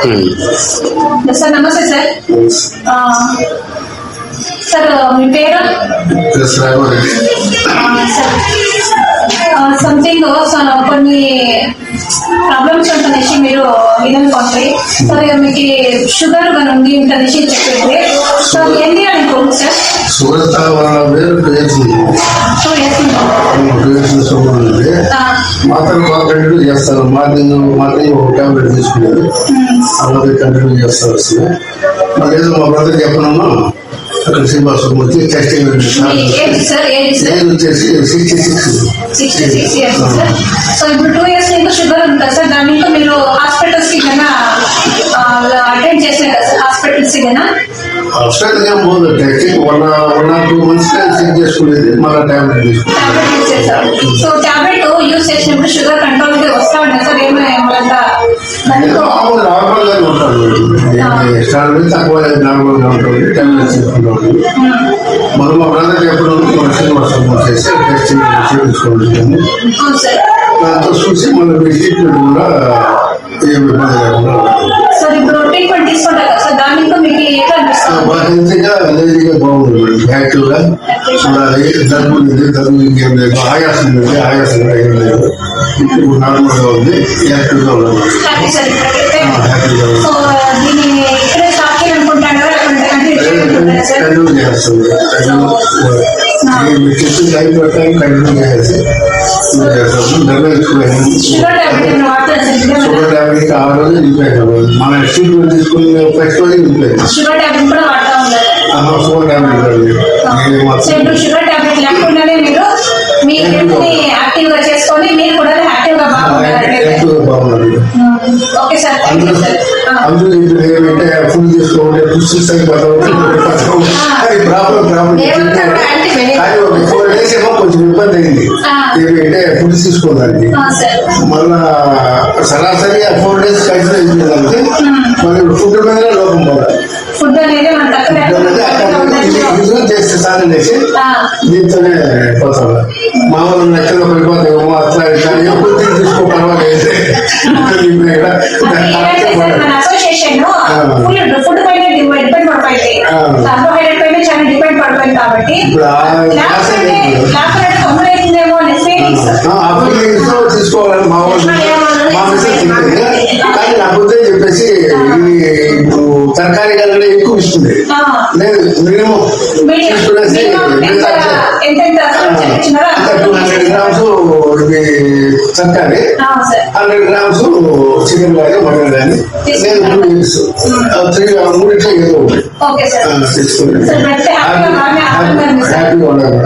Sir నమస్తే sir. Sir మీ పేరు? Something sir కొన్ని ప్రాబ్లమ్స్ ఉంటనేసి మీరు ఇదనుకోండి సార్, మీకు షుగర్ కానీ ఉంది ఇంటనేసి చెప్పేది సార్. ఏంటి అనుకోండి సార్? షుగర్ మాత్రం కంటిన్యూ చేస్తాను. మార్నింగ్ ఒక టాబ్లెట్ తీసుకునేది అలాగే కంటిన్యూ చేస్తారు. వస్తుంది మళ్ళీ ఏదో మా బ్రదర్ చెప్పనున్నా అక్కడ శ్రీనివాసం వచ్చి టెస్టింగ్ వచ్చేసి 66 years సార్. సో ఇప్పుడు 2 years ఇంకా షుగర్ ఉంటుంది సార్. దాని ఇంకా మీరు హాస్పిటల్స్ కి కన్నా అటెండ్ చేసే కదా సార్, హాస్పిటల్స్ కి కన్నా హాస్పిటల్ ఏం పోదు. టెస్టింగ్ 1 or 2 months చెక్ చేసుకునేది, మళ్ళీ టాబ్లెట్ తీసుకుంటాం. సో టాబ్లెట్ యూజ్ చేసినప్పుడు షుగర్ కంట్రోల్ కి వస్తా ఉంటుంది సార్. నార్మల్ గానే ఉంటాడు, స్టాండర్డ్ తక్కువ నార్మల్ గా ఉంటుంది. టాబ్లెట్ తీసుకుంటాం. మనం మా బ్రదర్ ఎప్పుడు శ్రీనివాసం చేసి టెస్టింగ్ తీసుకోవాలి. దాంతో చూసి మన ట్రీట్మెంట్ కూడా ఏం ఇబ్బంది లేకుండా సార్. ఇప్పుడు ట్రీట్మెంట్ తీసుకుంటారు కదా సార్, దాని ఇంకా మీకు ఎట్లా అనిపిస్తుంది? లేజీగా బాగుంది, యాక్టివ్ గా ఉండాలి. దగ్గు లేదు, దగ్గు ఇంకేం లేదు. ఆయాసం లేదు, ఆయాసం కూడా ఏం లేదు. ఇప్పుడు నార్మల్ గా ఉంది, యాక్టివ్ గా ఉండాలి. కంటిన్యూ చేస్తుంది. చెట్టు టైం పెట్టాలి, కంటిన్యూ చేయాల్సి షుగర్ టాబ్లెట్ 6 రోజులు వెళ్ళిపోయాను. మన ట్రీట్మెంట్ తీసుకుని ఫస్ట్ రోజు వెళ్ళిపోయాను. షుగర్ టాబ్లెట్ కూడా వాడుతూ ఉన్నారు. షుగర్ టాబ్లెట్ షుగర్ టాబ్లెట్ లేకుండానే మీరు మీ హెల్త్ ని యాక్టివ్ గా చేసుకొని మీరు కూడా యాక్టివ్ గా బాగున్నారు. Okay sir, thank you sir. అందరూ ఏమంటే ఫుడ్ తీసుకోవాలి, పుస్తకాలు అయిపోతాం. కానీ 4 days ఏమో కొంచెం ఇబ్బంది అయింది. ఏమంటే ఫుడ్ తీసుకోవడానికి మళ్ళా సరాసరిగా 4 days కంటిన్యూ అయిపోయిందంటే మళ్ళీ ఫుడ్ మీద లోపం పోవాలి. ఫుడ్ అనేది చేస్తే సాధన చేసి దీంతోనే పోతాం. మామూలు లెక్కలో పడిపోతామో అట్లా ఎప్పుడు తీసుకో పర్వాలేదు. ఫుడ్ పైన డిపెండ్ పడిపోయింది, కార్బోహైడ్రేట్ పైన చాలా డిపెండ్ పడిపోయింది. కాబట్టి తీసుకోవాలని మా కానీ నా బుద్ధి చెప్పేసి ఇప్పుడు తరకారీ కన్నా ఎక్కువ ఇస్తుంది. లేదు మినిమం 200 grams తరకారీ, 100 grams చికెన్ కానీ మటన్ కానీ. నేను 2 weeks 3 ఏదో తీసుకుని హ్యాపీగా ఉండాలి.